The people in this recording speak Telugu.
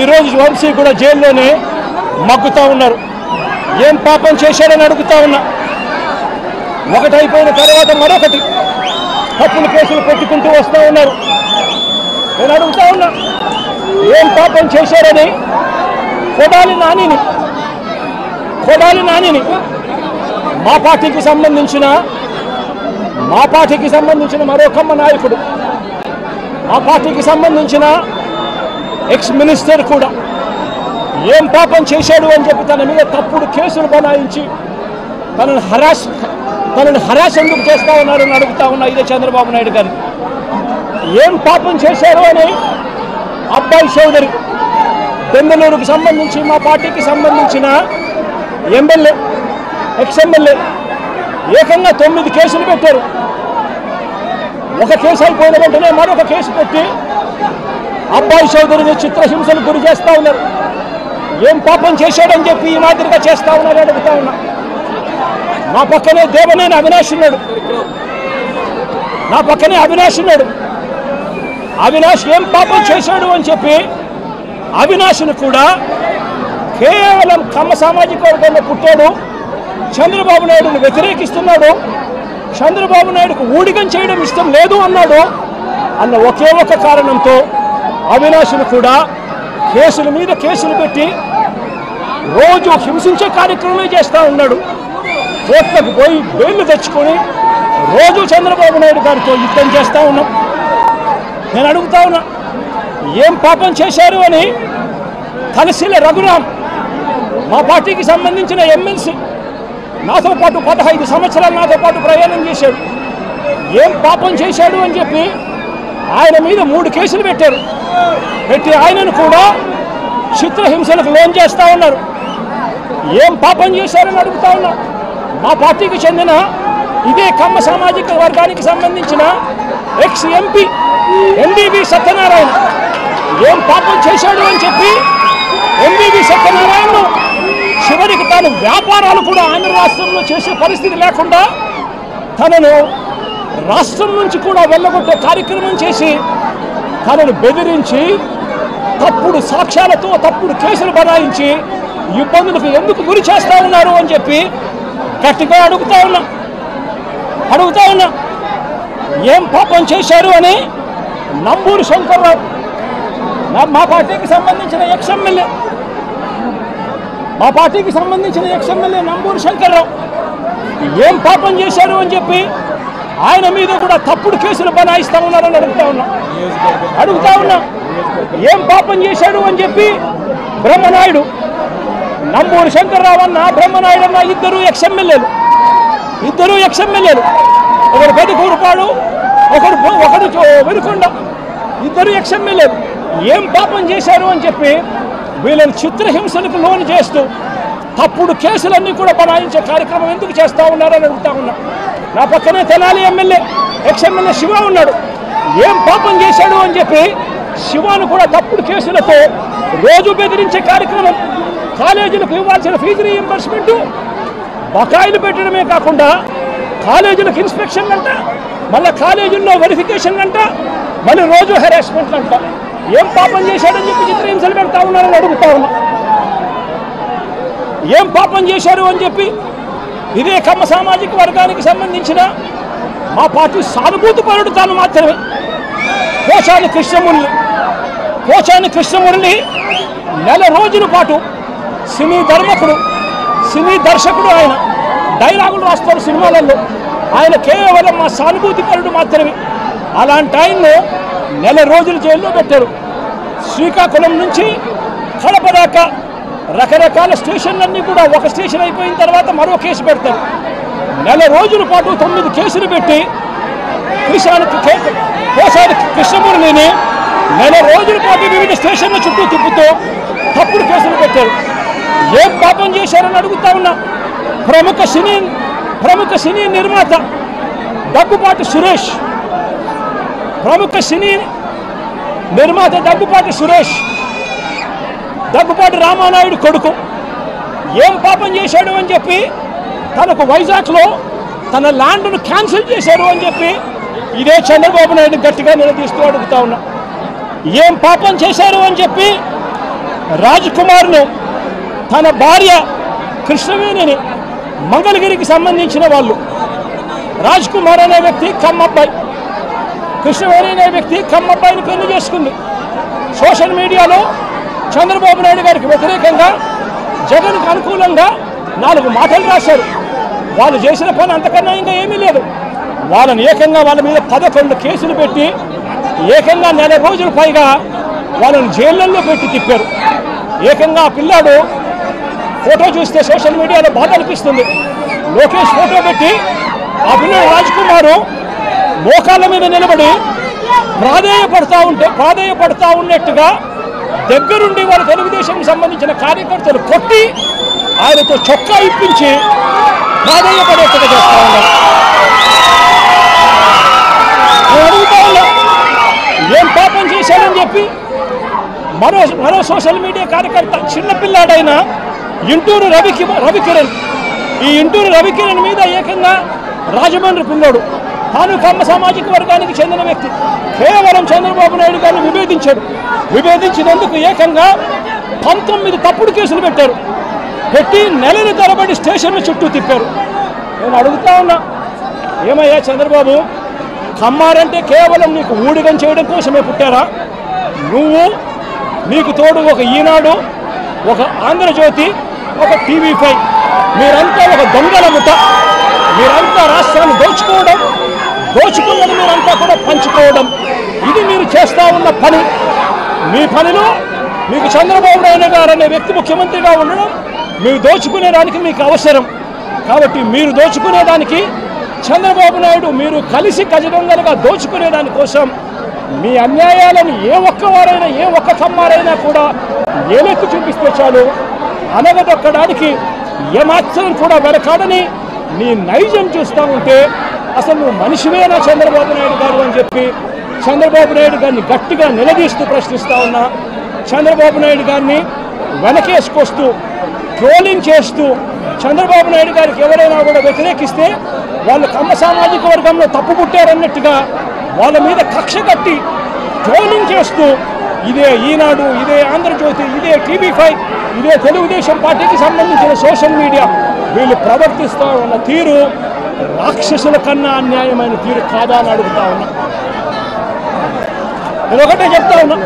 ఈరోజు వంశీ కూడా జైల్లోనే మగ్గుతూ ఉన్నారు. ఏం పాపం చేశాడని అడుగుతా ఉన్నా. ఒకటి అయిపోయిన తర్వాత మరొకటి తప్పులు కేసులు పెట్టుకుంటూ వస్తూ ఉన్నారు. నేను అడుగుతా ఉన్నా, ఏం పాపం చేశారని కొడాలి నానిని మా పార్టీకి సంబంధించిన మరో కమ్మ నాయకుడు, మా పార్టీకి సంబంధించిన ఎక్స్ మినిస్టర్ కూడా ఏం పాపం చేశాడు అని చెప్పి తన మీద తప్పుడు కేసులు బనాయించి తనను హరాస్ ఎందుకు చేస్తా ఉన్నారని అడుగుతా ఉన్నా. ఇదే చంద్రబాబు నాయుడు గారు ఏం పాపం చేశారు అని అబ్బాయి చౌదరి బెంగళూరుకు సంబంధించి మా పార్టీకి సంబంధించిన ఎమ్మెల్యే ఎక్స్ ఎమ్మెల్యే ఏకంగా 9 కేసులు పెట్టారు. ఒక కేసు అయిపోయిన వెంటనే మరొక కేసు పెట్టి అబ్బాయి చౌదరిని చిత్రహింసలు గురి చేస్తూ ఉన్నారు. ఏం పాపం చేశాడని చెప్పి ఈ మాదిరిగా చేస్తా ఉన్నారు అడుగుతా ఉన్నా. నా పక్కనే దేవనేని అవినాష్ ఉన్నాడు. అవినాష్ ఏం పాపం చేశాడు అని చెప్పి అవినాష్ను కూడా కేవలం కమ్మ సామాజిక వర్గంలో పుట్టాడు, చంద్రబాబు నాయుడుని వ్యతిరేకిస్తున్నాడు, చంద్రబాబు నాయుడుకు ఊడిగం చేయడం ఇష్టం లేదు అన్నాడు అన్న ఒకే ఒక కారణంతో అవినాష్ను కూడా కేసుల మీద కేసులు పెట్టి రోజు హింసించే కార్యక్రమమే చేస్తూ ఉన్నాడు. కోర్టులకు పోయి బెయిల్ తెచ్చుకొని రోజు చంద్రబాబు నాయుడు గారితో యుద్ధం చేస్తూ ఉన్నాం. నేను అడుగుతా ఉన్నా, ఏం పాపం చేశారు అని తలసిల రఘురామ్ మా పార్టీకి సంబంధించిన ఎమ్మెల్సీ నాతో పాటు 15 సంవత్సరాలు నాతో పాటు ప్రయాణం చేశాడు. ఏం పాపం చేశాడు అని చెప్పి ఆయన మీద 3 కేసులు పెట్టి ఆయనను కూడా చిత్రహింసలకు లోన్ చేస్తూ ఉన్నారు. ఏం పాపం చేశారని అడుగుతా ఉన్నా. మా పార్టీకి చెందిన ఇదే కమ్మ సామాజిక వర్గానికి సంబంధించిన ఎక్స్ ఎంపీ ఎంబీబీ సత్యనారాయణ ఏం పాపం చేశాడు అని చెప్పి ఎంబీబీ సత్యనారాయణ చివరికి తాను వ్యాపారాలు కూడా ఆంధ్ర రాష్ట్రంలో చేసే పరిస్థితి లేకుండా తనను రాష్ట్రం నుంచి కూడా వెళ్ళగొట్టే కార్యక్రమం చేసి తనను బెదిరించి తప్పుడు సాక్ష్యాలతో తప్పుడు కేసులు బనాయించి ఇబ్బందులకు ఎందుకు గురి చేస్తూ ఉన్నారు అని చెప్పి గట్టిగా అడుగుతా ఉన్నా. ఏం పాపం చేశారు అని నంబూరు శంకర్రావు మా పార్టీకి సంబంధించిన ఎక్స్ ఎమ్మెల్యే నంబూరు శంకర్రావు ఏం పాపం చేశారు అని చెప్పి ఆయన మీద కూడా తప్పుడు కేసులు బనాయిస్తూ ఉన్నారని అడుగుతా ఉన్నా. ఏం పాపం చేశాడు అని చెప్పి బ్రహ్మనాయుడు, నంబూరు శంకర్రావు అన్న బ్రహ్మనాయుడు అన్న ఇద్దరు ఎక్స్ ఎమ్మెల్యేలు, ఒకరు పెదకూరుపాడు, ఒకరు వెనుకొండ, ఇద్దరు ఎక్స్ ఎమ్మెల్యేలు ఏం పాపం చేశారు అని చెప్పి వీళ్ళని చిత్రహింసలకు లోను చేస్తూ తప్పుడు కేసులన్నీ కూడా బనాయించే కార్యక్రమం ఎందుకు చేస్తూ ఉన్నారని అడుగుతా ఉన్నా. నా పక్కనే Tenali MLA ex MLA Shiva ఉన్నాడు. ఏం పాపం చేశాడు అని చెప్పి శివాను కూడా తప్పుడు కేసులతో రోజు బెదిరించే కార్యక్రమం, కాలేజీలకు ఇవ్వాల్సిన ఫీజు రీయింబర్స్మెంట్ బకాయిలు పెట్టడమే కాకుండా కాలేజీలకు ఇన్స్పెక్షన్ అంట, మళ్ళీ కాలేజీల్లో వెరిఫికేషన్ అంట, మళ్ళీ రోజు హెరాస్మెంట్ అంట. ఏం పాపం చేశాడని చెప్పి చిత్రహింసలు పెడతా ఉన్నారని అడుగుతా ఉన్నా. ఏం పాపం చేశారు అని చెప్పి ఇదే కమ్మ సామాజిక వర్గానికి సంబంధించిన మా పార్టీ సానుభూతి పరుడు తాను మాత్రమే పోచాని కృష్ణమురళి నెల రోజుల పాటు సినీ దర్శకుడు, ఆయన డైలాగులు రాస్తారు సినిమాలలో, ఆయన కేవలం మా సానుభూతి పరుడు మాత్రమే. అలాంటి ఆయన్ను నెల రోజులు జైల్లో పెట్టారు. శ్రీకాకుళం నుంచి కడప దాకా రకరకాల స్టేషన్లన్నీ కూడా ఒక స్టేషన్ అయిపోయిన తర్వాత మరో కేసు పెడతారు. నెల రోజుల పాటు 9 కేసులు పెట్టి పోసాని కృష్ణమురళిని నెల రోజుల పాటు వివిధ స్టేషన్ల చుట్టూ తిప్పుతూ తప్పుడు కేసులు పెట్టారు. ఏం పాపం చేశారని అడుగుతా ఉన్నా. ప్రముఖ సినీ నిర్మాత దగ్గుపాటి సురేష్ దగ్గుపాటి రామానాయుడు కొడుకు ఏం పాపం చేశాడు అని చెప్పి తనకు వైజాగ్లో తన ల్యాండ్ను క్యాన్సిల్ చేశారు అని చెప్పి ఇదే చంద్రబాబు నాయుడు గట్టిగా నిలదీస్తూ అడుగుతా ఉన్నా. ఏం పాపం చేశారు అని చెప్పి రాజ్ కుమార్ను తన భార్య కృష్ణవేణిని మంగళగిరికి సంబంధించిన వాళ్ళు, రాజ్ కుమార్ అనే వ్యక్తి కమ్మబ్బాయి, కృష్ణవేణి అనే వ్యక్తి కమ్మబ్బాయిని పెళ్లి చేసుకుంది. సోషల్ మీడియాలో చంద్రబాబు నాయుడు గారికి వ్యతిరేకంగా, జగన్కు అనుకూలంగా 4 మాటలు రాశారు. వాళ్ళు చేసిన పని అంతకన్నా ఇంకా ఏమీ లేదు. వాళ్ళని ఏకంగా వాళ్ళ మీద 11 కేసులు పెట్టి ఏకంగా 4 రోజుల పైగా వాళ్ళని జైళ్ళల్లో పెట్టి తిప్పారు. ఏకంగా ఆ పిల్లాడు ఫోటో చూస్తే సోషల్ మీడియాలో బాధ అనిపిస్తుంది. లోకేష్ ఫోటో పెట్టి ఆ పిల్లాడు రాజ్ కుమారు మోకాళ్ళ మీద నిలబడి ప్రాధేయపడతా ఉన్నట్టుగా దగ్గరుండి వాళ్ళ తెలుగుదేశంకి సంబంధించిన కార్యకర్తలు కొట్టి ఆయనతో చొక్కా ఇప్పించి ప్రాధేయపడేట్టుగా చేస్తా ఉన్నారు. అడుగుతా ఉన్నా, ఏం పాపం చేశాడని చెప్పి మరో సోషల్ మీడియా కార్యకర్త చిన్నపిల్లాడైన ఇంటూరు రవికిరణ్, ఈ ఇంటూరు రవికిరణ్ మీద ఏకంగా రాజమండ్రి పిల్లోడు, తాను కమ్మ సామాజిక వర్గానికి చెందిన వ్యక్తి, కేవలం చంద్రబాబు నాయుడు గారిని విభేదించినందుకు ఏకంగా 19 తప్పుడు కేసులు పెట్టి నెలల తరబడి స్టేషన్ల చుట్టూ తిప్పారు. నేను అడుగుతా ఉన్నా, ఏమయ్యా చంద్రబాబు, కమ్మారంటే కేవలం నీకు ఊడిగం చేయడం కోసమే పుట్టారా? నువ్వు, నీకు తోడు ఒక ఈనాడు, ఒక ఆంధ్రజ్యోతి, ఒక TV5, మీరంతా ఒక దొంగల ముఠ. మీరంతా రాష్ట్రాన్ని దోచుకున్నది మీరంతా కూడా పంచుకోవడం, ఇది మీరు చేస్తూ ఉన్న పని. మీ పనిలో మీకు చంద్రబాబు నాయుడు గారు అనే వ్యక్తి ముఖ్యమంత్రిగా ఉండడం, మీరు దోచుకునేదానికి మీకు అవసరం. కాబట్టి మీరు దోచుకునేదానికి చంద్రబాబు నాయుడు, మీరు కలిసి ఖచ్చితంగా దోచుకునేదానికోసం మీ అన్యాయాలను ఏ ఒక్క కమ్మారైనా కూడా ఏలెక్కి చూపిస్తే చాలు, అనగదొక్కడానికి ఏమాత్రం కూడా వెనకాడని నీ నైజం చూస్తూ ఉంటే అసలు నువ్వు మనిషివేనా చంద్రబాబు నాయుడు గారు అని చెప్పి చంద్రబాబు నాయుడు గారిని గట్టిగా నిలదీస్తూ ప్రశ్నిస్తూ ఉన్నా. చంద్రబాబు నాయుడు గారిని వెనకేసుకొస్తూ ట్రోలింగ్ చేస్తూ చంద్రబాబు నాయుడు గారికి ఎవరైనా కూడా వ్యతిరేకిస్తే వాళ్ళు కమ్మ సామాజిక వర్గంలో తప్పు పుట్టారన్నట్టుగా వాళ్ళ మీద కక్ష కట్టి ట్రోలింగ్ చేస్తూ ఇదే ఈనాడు, ఇదే ఆంధ్రజ్యోతి, ఇదే TV5, ఇదే తెలుగుదేశం పార్టీకి సంబంధించిన సోషల్ మీడియా వీళ్ళు ప్రవర్తిస్తూ ఉన్న తీరు రాక్షసుల కన్నా అన్యాయమైన తీరు కాదా అని అడుగుతా ఉన్నా. నేను ఒకటే చెప్తా ఉన్నా,